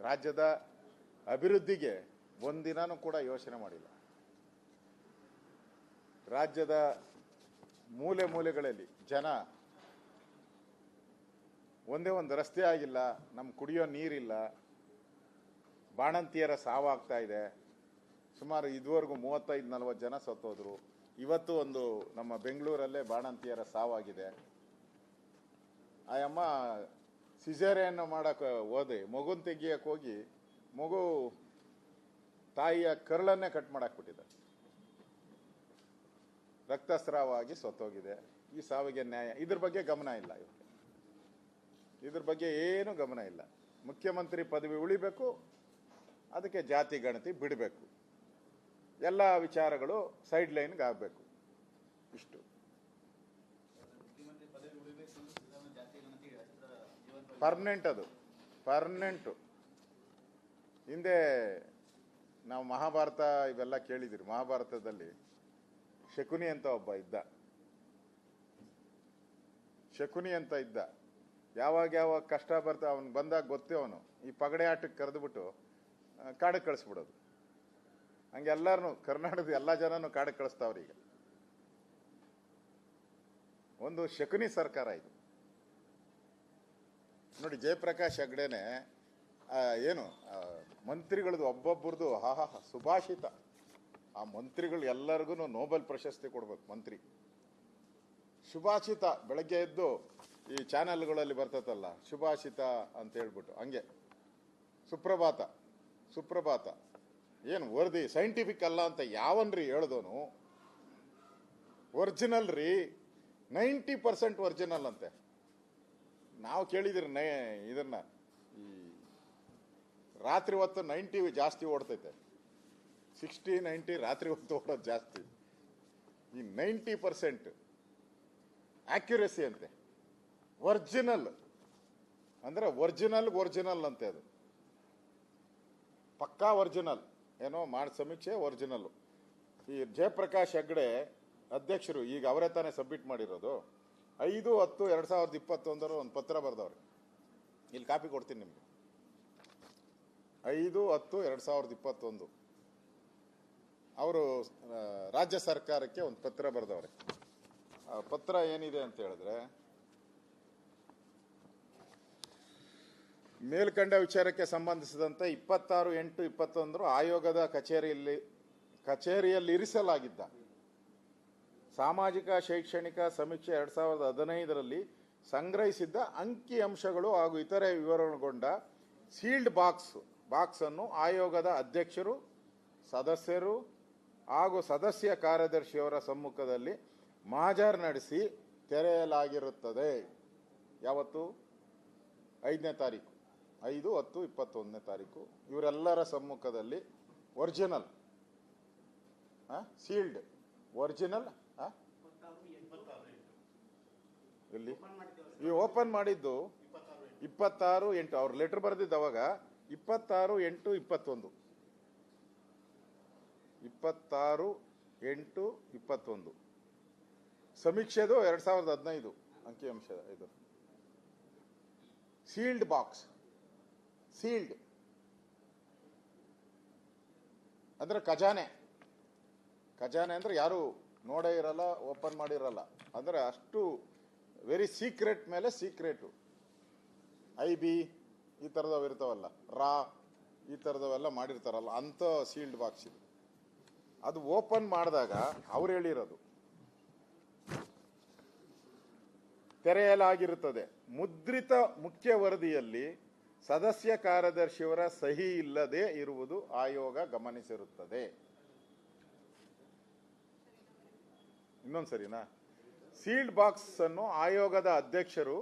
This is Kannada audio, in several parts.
ರಾಜ್ಯದ ಅಭಿವೃದ್ಧಿಗೆ ಒಂದಿನನೂ ಕೂಡ ಯೋಚನೆ ಮಾಡಿಲ್ಲ. ರಾಜ್ಯದ ಮೂಲೆ ಮೂಲೆಗಳಲ್ಲಿ ಜನ ಒಂದೇ ಒಂದು ರಸ್ತೆ ಆಗಿಲ್ಲ, ನಮ್ಮ ಕುಡಿಯೋ ನೀರಿಲ್ಲ, ಬಾಣಂತಿಯರ ಸಾವಾಗ್ತಾ ಇದೆ. ಸುಮಾರು ಇದುವರೆಗೂ 35-40 ಜನ ಸತ್ತೋದ್ರು. ಇವತ್ತು ಒಂದು ನಮ್ಮ ಬೆಂಗಳೂರಲ್ಲೇ ಬಾಣಂತಿಯರ ಸಾವಾಗಿದೆ. ಆಯಮ್ಮ ಸಿಸೇರಿಯನ್ ಮಾಡಕ್ಕೆ ಹೋದೆ, ಮಗುನ್ ತೆಗಿಯಕ್ಕೆ ಹೋಗಿ ಮಗು ತಾಯಿಯ ಕರಳನ್ನೇ ಕಟ್ ಮಾಡಾಕ್ಬಿಟ್ಟಿದೆ, ರಕ್ತಸ್ರಾವವಾಗಿ ಸತ್ತೋಗಿದೆ. ಈ ಸಾವಿಗೆ ನ್ಯಾಯ, ಇದ್ರ ಬಗ್ಗೆ ಗಮನ ಇಲ್ಲ. ಇದ್ರ ಬಗ್ಗೆ ಏನು ಗಮನ ಇಲ್ಲ. ಮುಖ್ಯಮಂತ್ರಿ ಪದವಿ ಉಳಿಬೇಕು, ಅದಕ್ಕೆ ಜಾತಿ ಗಣತಿ ಬಿಡಬೇಕು, ಎಲ್ಲ ವಿಚಾರಗಳು ಸೈಡ್ ಲೈನ್ಗೆ ಆಗಬೇಕು. ಇಷ್ಟು ಪರ್ಮನೆಂಟ್, ಅದು ಪರ್ಮನೆಂಟು. ಹಿಂದೆ ನಾವು ಮಹಾಭಾರತ ಇವೆಲ್ಲ ಕೇಳಿದಿರಿ. ಮಹಾಭಾರತದಲ್ಲಿ ಶಕುನಿ ಅಂತ ಒಬ್ಬ ಇದ್ದ. ಶಕುನಿ ಅಂತ ಇದ್ದ. ಯಾವಾಗ ಕಷ್ಟ ಬರ್ತಾ ಅವನು ಬಂದಾಗ ಗೊತ್ತೇ, ಅವನು ಈ ಪಗಡೆ ಆಟಕ್ಕೆ ಕರೆದುಬಿಟ್ಟು ಕಾಡಕ್ಕೆ ಕಳಿಸ್ಬಿಡೋದು. ಹಂಗೆ ಎಲ್ಲಾರನು ಕರ್ನಾಟಕದ ಎಲ್ಲ ಜನನು ಕಾಡಕ್ಕೆ ಕಳಿಸ್ತಾವ್ರಿ. ಈಗ ಒಂದು ಶಕುನಿ ಸರ್ಕಾರ ಇದು ನೋಡಿ. ಜಯಪ್ರಕಾಶ್ ಹೆಗ್ಡೆನೆ ಏನು ಮಂತ್ರಿಗಳದ್ದು ಒಬ್ಬೊಬ್ಬರದು ಸುಭಾಷಿತ. ಆ ಮಂತ್ರಿಗಳು ಎಲ್ಲರಿಗೂ ನೋಬೆಲ್ ಪ್ರಶಸ್ತಿ ಕೊಡ್ಬೇಕು. ಮಂತ್ರಿ ಸುಭಾಷಿತ ಬೆಳಗ್ಗೆ ಎದ್ದು ಈ ಚಾನೆಲ್ಗಳಲ್ಲಿ ಬರ್ತದಲ್ಲ ಸುಭಾಷಿತ ಅಂತ ಹೇಳ್ಬಿಟ್ಟು, ಹಂಗೆ ಸುಪ್ರಭಾತ ಸುಪ್ರಭಾತ ಏನು ವರದಿ ಸೈಂಟಿಫಿಕ್ ಅಲ್ಲ ಅಂತ ಯಾವನ್ರಿ ಹೇಳ್ದೋನು? ಒರಿಜಿನಲ್ ರೀ, 90% ಒರಿಜಿನಲ್ ಅಂತೆ. ನಾವು ಕೇಳಿದಿರಿ ಇದನ್ನ, ಈ ರಾತ್ರಿ ಹೊತ್ತು 90 ಜಾಸ್ತಿ ಓಡ್ತೈತೆ, 60-90 ರಾತ್ರಿ ಹೊತ್ತು ಓಡೋದು ಜಾಸ್ತಿ. ಈ 90% ಆಕ್ಯುರಸಿ ಅಂತೆ. ಒರಿಜಿನಲ್ ಅಂದ್ರೆ ಒರಿಜಿನಲ್ ಅಂತೆ, ಅದು ಪಕ್ಕಾ ಒರಿಜಿನಲ್. ಏನೋ ಮಾಡಿ ಸಮೀಕ್ಷೆ ಒರಿಜಿನಲ್. ಈ ಜಯಪ್ರಕಾಶ್ ಹೆಗ್ಡೆ ಅಧ್ಯಕ್ಷರು ಈಗ ಅವರೇ ತಾನೇ ಸಬ್ಮಿಟ್ ಮಾಡಿರೋದು. 5-10-2021 ಒಂದು ಪತ್ರ ಬರೆದವ್ರೆ. ಇಲ್ಲಿ ಕಾಪಿ ಕೊಡ್ತೀನಿ ನಿಮ್ಗೆ. 5-10-2021 ಅವರು ರಾಜ್ಯ ಸರ್ಕಾರಕ್ಕೆ ಒಂದು ಪತ್ರ ಬರೆದವ್ರೆ. ಆ ಪತ್ರ ಏನಿದೆ ಅಂತ ಹೇಳಿದ್ರೆ, ಮೇಲ್ಕಂಡ ವಿಚಾರಕ್ಕೆ ಸಂಬಂಧಿಸಿದಂತೆ 26/8/21 ಆಯೋಗದ ಕಚೇರಿಯಲ್ಲಿ ಇರಿಸಲಾಗಿದ್ದ ಸಾಮಾಜಿಕ ಶೈಕ್ಷಣಿಕ ಸಮೀಕ್ಷೆ 2015ರಲ್ಲಿ ಸಂಗ್ರಹಿಸಿದ್ದ ಅಂಕಿ ಅಂಶಗಳು ಹಾಗೂ ಇತರೆ ವಿವರಗೊಳ್ಗೊಂಡ ಸೀಲ್ಡ್ ಬಾಕ್ಸ್ ಅನ್ನು ಆಯೋಗದ ಅಧ್ಯಕ್ಷರು, ಸದಸ್ಯರು ಹಾಗೂ ಸದಸ್ಯ ಕಾರ್ಯದರ್ಶಿಯವರ ಸಮ್ಮುಖದಲ್ಲಿ ಮಹಾಜರ್ ನಡೆಸಿ ತೆರೆಯಲಾಗಿರುತ್ತದೆ. ಯಾವತ್ತು? 5ನೇ ತಾರೀಕು, 5-10-21ನೇ ತಾರೀಕು. ಇವರೆಲ್ಲರ ಸಮ್ಮುಖದಲ್ಲಿ ಒರಿಜಿನಲ್ ಸೀಲ್ಡ್ ಒರಿಜಿನಲ್. ಇಲ್ಲಿ ಈ ಓಪನ್ ಮಾಡಿದ್ದು 26/8. ಅವ್ರ ಲೆಟರ್ ಬರೆದಿದ್ದು ಅವಾಗ 26/8/21. 26/8/21 ಸಮೀಕ್ಷೆದು 2015 ಅಂಕಿಅಂಶ. ಇದು ಸೀಲ್ಡ್ ಬಾಕ್ಸ್. ಸೀಲ್ಡ್ ಅಂದ್ರೆ ಖಜಾನೆ ಅಂದ್ರೆ ಯಾರು ನೋಡೇ ಇರಲ್ಲ, ಓಪನ್ ಮಾಡಿರಲ್ಲ. ಅಂದ್ರೆ ಅಷ್ಟು ವೆರಿ ಸೀಕ್ರೆಟ್ ಮೇಲೆ ಸೀಕ್ರೆಟು. IB ಈ ಥರದವು ಇರ್ತಾವಲ್ಲ, ಈ ಥರದವೆಲ್ಲ ಮಾಡಿರ್ತಾರಲ್ಲ, ಅಂಥ ಸೀಲ್ಡ್ ಬಾಕ್ಸ್ ಇದು. ಅದು ಓಪನ್ ಮಾಡಿದಾಗ ಅವ್ರು ಹೇಳಿರೋದು ತೆರೆಯಲಾಗಿರುತ್ತದೆ. ಮುದ್ರಿತ ಮುಖ್ಯ ವರದಿಯಲ್ಲಿ ಸದಸ್ಯ ಕಾರ್ಯದರ್ಶಿಯವರ ಸಹಿ ಇಲ್ಲದೆ ಇರುವುದು ಆಯೋಗ ಗಮನಿಸಿರುತ್ತದೆ. ಇನ್ನೊಂದ್ಸರಿನಾ? ಸೀಲ್ಡ್ ಬಾಕ್ಸ್ ಅನ್ನು ಆಯೋಗದ ಅಧ್ಯಕ್ಷರು,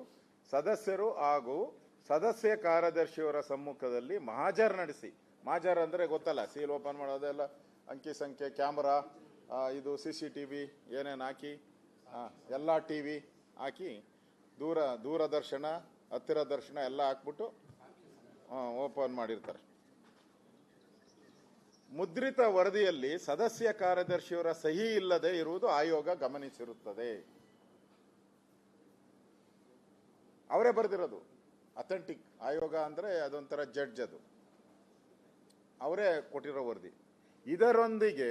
ಸದಸ್ಯರು ಹಾಗೂ ಸದಸ್ಯ ಕಾರ್ಯದರ್ಶಿಯವರ ಸಮ್ಮುಖದಲ್ಲಿ ಮಹಾಜರ್ ನಡೆಸಿ. ಮಹಾಜರ್ ಅಂದ್ರೆ ಗೊತ್ತಲ್ಲ, ಸೀಲ್ ಓಪನ್ ಮಾಡೋದೆಲ್ಲ ಅಂಕಿ ಸಂಖ್ಯೆ, ಕ್ಯಾಮರಾ, ಇದು CCTV ಏನೇನು ಹಾಕಿ, ಎಲ್ಲ TV ಹಾಕಿ, ದೂರದರ್ಶನ, ಹತ್ತಿರ ದರ್ಶನ ಎಲ್ಲ ಹಾಕ್ಬಿಟ್ಟು ಓಪನ್ ಮಾಡಿರ್ತಾರೆ. ಮುದ್ರಿತ ವರದಿಯಲ್ಲಿ ಸದಸ್ಯ ಕಾರ್ಯದರ್ಶಿಯವರ ಸಹಿ ಇಲ್ಲದೆ ಇರುವುದು ಆಯೋಗ ಗಮನಿಸಿರುತ್ತದೆ. ಅವರೇ ಬರೆದಿರೋದು. ಅಥೆಂಟಿಕ್ ಆಯೋಗ ಅಂದ್ರೆ ಅದೊಂಥರ ಜಡ್ಜ್. ಅದು ಅವರೇ ಕೊಟ್ಟಿರೋ ವರದಿ. ಇದರೊಂದಿಗೆ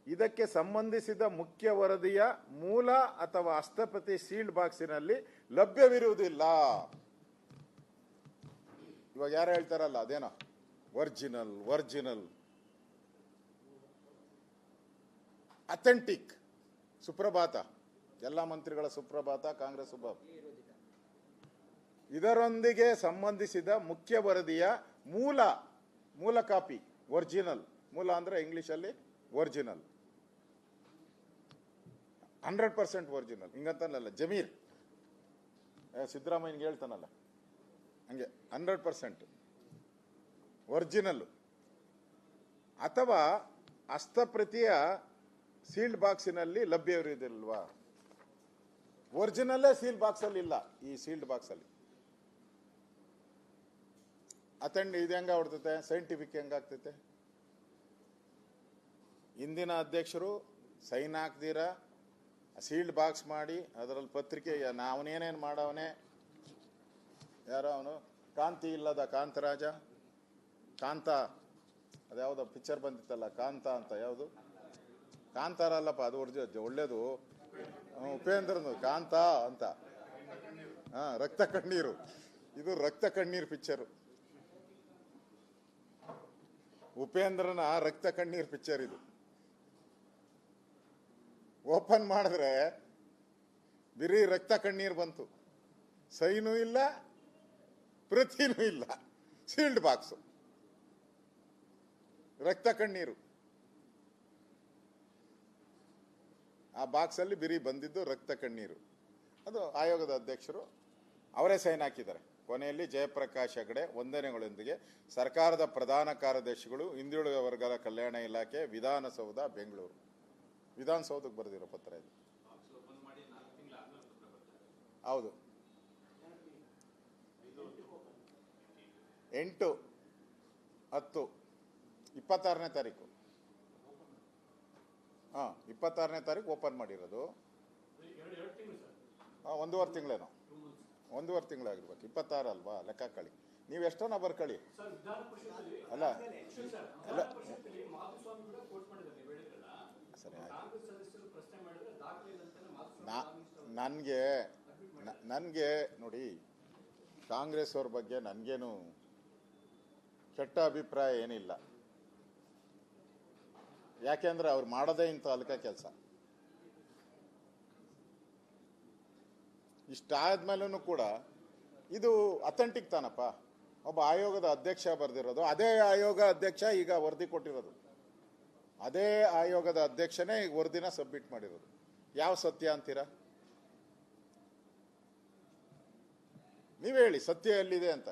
ಇದಕ್ಕೆ ಸಂಬಂಧಿಸಿದ ಮುಖ್ಯ ವರದಿಯ ಮೂಲ ಅಥವಾ ಹಸ್ತಪ್ರತಿ ಸೀಲ್ಡ್ ಬಾಕ್ಸಿನಲ್ಲಿ ಲಭ್ಯವಿರುವುದಿಲ್ಲ. ಇವಾಗ ಯಾರು ಹೇಳ್ತಾರಲ್ಲ ಅದೇನೋ ಒರಿಜಿನಲ್ ಅಥೆಂಟಿಕ್ ಸುಪ್ರಭಾತ, ಎಲ್ಲ ಮಂತ್ರಿಗಳ ಸುಪ್ರಭಾತ, ಕಾಂಗ್ರೆಸ್ ಸುಪ್ರಭಾತ, ಇದರೊಂದಿಗೆ ಸಂಬಂಧಿಸಿದ ಮುಖ್ಯ ವರದಿಯ ಮೂಲ ಕಾಪಿ ಒರಿಜಿನಲ್, ಮೂಲ ಅಂದ್ರೆ ಇಂಗ್ಲಿಷ್ ಅಲ್ಲಿ ಒರಿಜಿನಲ್, 100% ಒರಿಜಿನಲ್ ಹಿಂಗಂತಾನಲ್ಲ ಜಮೀರ್ ಸಿದ್ದರಾಮಯ್ಯನಿಗೆ ಹೇಳ್ತಾನಲ್ಲ ಹಂಗೆ 100% ಒರಿಜಿನಲ್ ಅಥವಾ ಹಸ್ತಪ್ರತಿಯ ಸೀಲ್ಡ್ ಬಾಕ್ಸಿನಲ್ಲಿ ಲಭ್ಯವಿರುವುದಿಲ್ವಾ? ಒರಿಜಿನಲ್ಲೇ ಸೀಲ್ಡ್ ಬಾಕ್ಸ್ ಅಲ್ಲಿ ಇಲ್ಲ. ಈ ಸೀಲ್ಡ್ ಬಾಕ್ಸ್ ಅಲ್ಲಿ ಇದು ಹೆಂಗ ಹೊಡ್ತೈತೆ, ಸೈಂಟಿಫಿಕ್ ಹೆಂಗಾಗ್ತೈತೆ? ಇಂದಿನ ಅಧ್ಯಕ್ಷರು ಸೈನ್ ಹಾಕ್ದಿರ ಸೀಲ್ಡ್ ಬಾಕ್ಸ್ ಮಾಡಿ ಅದರಲ್ಲಿ ಪತ್ರಿಕೆ ಅವನೇನೇನು ಮಾಡವನೇ, ಯಾರೋ ಅವನು ಕಾಂತಿ ಇಲ್ಲದ ಕಾಂತರಾಜ, ಕಾಂತ ಅದ್ಯಾವುದೋ ಪಿಕ್ಚರ್ ಬಂದಿತ್ತಲ್ಲ ಕಾಂತ ಅಂತ, ಯಾವುದು ಕಾಂತಾರ ಅಲ್ಲಪ್ಪ, ಅದು ಒಳ್ಳೇದು ಉಪೇಂದ್ರನು ಕಾಂತ ಅಂತ. ರಕ್ತ ಕಣ್ಣೀರು, ಇದು ರಕ್ತ ಕಣ್ಣೀರು ಪಿಕ್ಚರು, ಉಪೇಂದ್ರನ ರಕ್ತ ಕಣ್ಣೀರ್ ಪಿಕ್ಚರ್ ಇದು. ಓಪನ್ ಮಾಡಿದ್ರೆ ಬಿರಿ ರಕ್ತ ಕಣ್ಣೀರ್ ಬಂತು, ಸೈನೂ ಇಲ್ಲ ಪ್ರತಿನೂ ಇಲ್ಲ, ಸೀಲ್ಡ್ ಬಾಕ್ಸ್ ರಕ್ತ ಕಣ್ಣೀರು. ಆ ಬಾಕ್ಸ್ ಅಲ್ಲಿ ಬಿರಿ ಬಂದಿದ್ದು ರಕ್ತ ಕಣ್ಣೀರು. ಅದು ಆಯೋಗದ ಅಧ್ಯಕ್ಷರು ಅವರೇ ಸೈನ್ ಹಾಕಿದ್ದಾರೆ. ಕೊನೆಯಲ್ಲಿ ಜಯಪ್ರಕಾಶ್ ಹೆಗಡೆ ವಂದನೆಗಳೊಂದಿಗೆ ಸರ್ಕಾರದ ಪ್ರಧಾನ ಕಾರ್ಯದರ್ಶಿಗಳು, ಹಿಂದುಳಿದ ವರ್ಗದ ಕಲ್ಯಾಣ ಇಲಾಖೆ, ವಿಧಾನಸೌಧ, ಬೆಂಗಳೂರು. ವಿಧಾನಸೌಧಕ್ಕೆ ಬರೆದಿರೋ ಪತ್ರ ಇದು. ಹೌದು, 8/10/26ನೇ ತಾರೀಕು. 26ನೇ ತಾರೀಕು ಓಪನ್ ಮಾಡಿರೋದು. 1.5 ತಿಂಗಳೇನೋ, 1.5 ತಿಂಗಳಾಗಿರ್ಬೇಕು. 26 ಅಲ್ವಾ, ಲೆಕ್ಕ ಹಾಕೊಳ್ಳಿ ನೀವು, ಎಷ್ಟನ್ನ ಬರ್ಕೊಳ್ಳಿ. ಅಲ್ಲ ಸರಿ, ನನಗೆ ನೋಡಿ, ಕಾಂಗ್ರೆಸ್ ಅವ್ರ ಬಗ್ಗೆ ನನಗೇನು ಕೆಟ್ಟ ಅಭಿಪ್ರಾಯ ಏನಿಲ್ಲ. ಯಾಕೆಂದ್ರೆ ಅವ್ರು ಮಾಡೋದೇ ಇಂಥ ಅಲ್ಕ ಕೆಲಸ. ಇಷ್ಟಾದ್ಮೇಲೂ ಕೂಡ ಇದು ಅಥೆಂಟಿಕ್ ತಾನಪ್ಪ. ಒಬ್ಬ ಆಯೋಗದ ಅಧ್ಯಕ್ಷ ಬರೆದಿರೋದು, ಅದೇ ಆಯೋಗ ಅಧ್ಯಕ್ಷ ಈಗ ವರದಿ ಕೊಟ್ಟಿರೋದು, ಅದೇ ಆಯೋಗದ ಅಧ್ಯಕ್ಷನೇ ಈಗ ವರದಿನ ಸಬ್ಮಿಟ್ ಮಾಡಿರೋದು. ಯಾವ ಸತ್ಯ ಅಂತೀರಾ ನೀವೇ ಹೇಳಿ, ಸತ್ಯ ಎಲ್ಲಿದೆ ಅಂತ?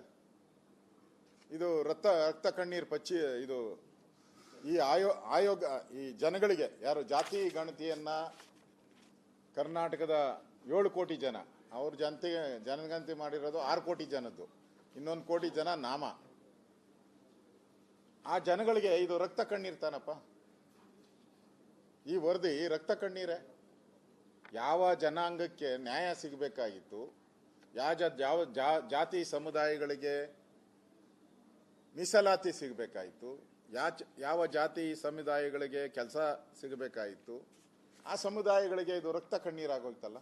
ಇದು ರಕ್ತ ಕಣ್ಣೀರ್ ಪಚ್ಚಿ. ಇದು ಈ ಆಯೋಗ ಈ ಜನಗಳಿಗೆ, ಯಾರು ಜಾತಿ ಗಣತಿಯನ್ನ ಕರ್ನಾಟಕದ 7 ಕೋಟಿ ಜನ, ಅವ್ರ ಜನಗಣತಿ ಮಾಡಿರೋದು 6 ಕೋಟಿ ಜನದ್ದು, 1 ಕೋಟಿ ಜನ ನಾಮ. ಆ ಜನಗಳಿಗೆ ಇದು ರಕ್ತ ಕಣ್ಣೀರ್ ತಾನಪ್ಪ. ಈ ವರದಿ ರಕ್ತ ಕಣ್ಣೀರೇ. ಯಾವ ಜನಾಂಗಕ್ಕೆ ನ್ಯಾಯ ಸಿಗಬೇಕಾಗಿತ್ತು, ಯಾವ ಜಾತಿ ಸಮುದಾಯಗಳಿಗೆ ಮೀಸಲಾತಿ ಸಿಗಬೇಕಾಯಿತು, ಯಾವ ಜಾತಿ ಸಮುದಾಯಗಳಿಗೆ ಕೆಲಸ ಸಿಗಬೇಕಾಯಿತು, ಆ ಸಮುದಾಯಗಳಿಗೆ ಇದು ರಕ್ತ ಕಣ್ಣೀರಾಗೋಯ್ತಲ್ಲ.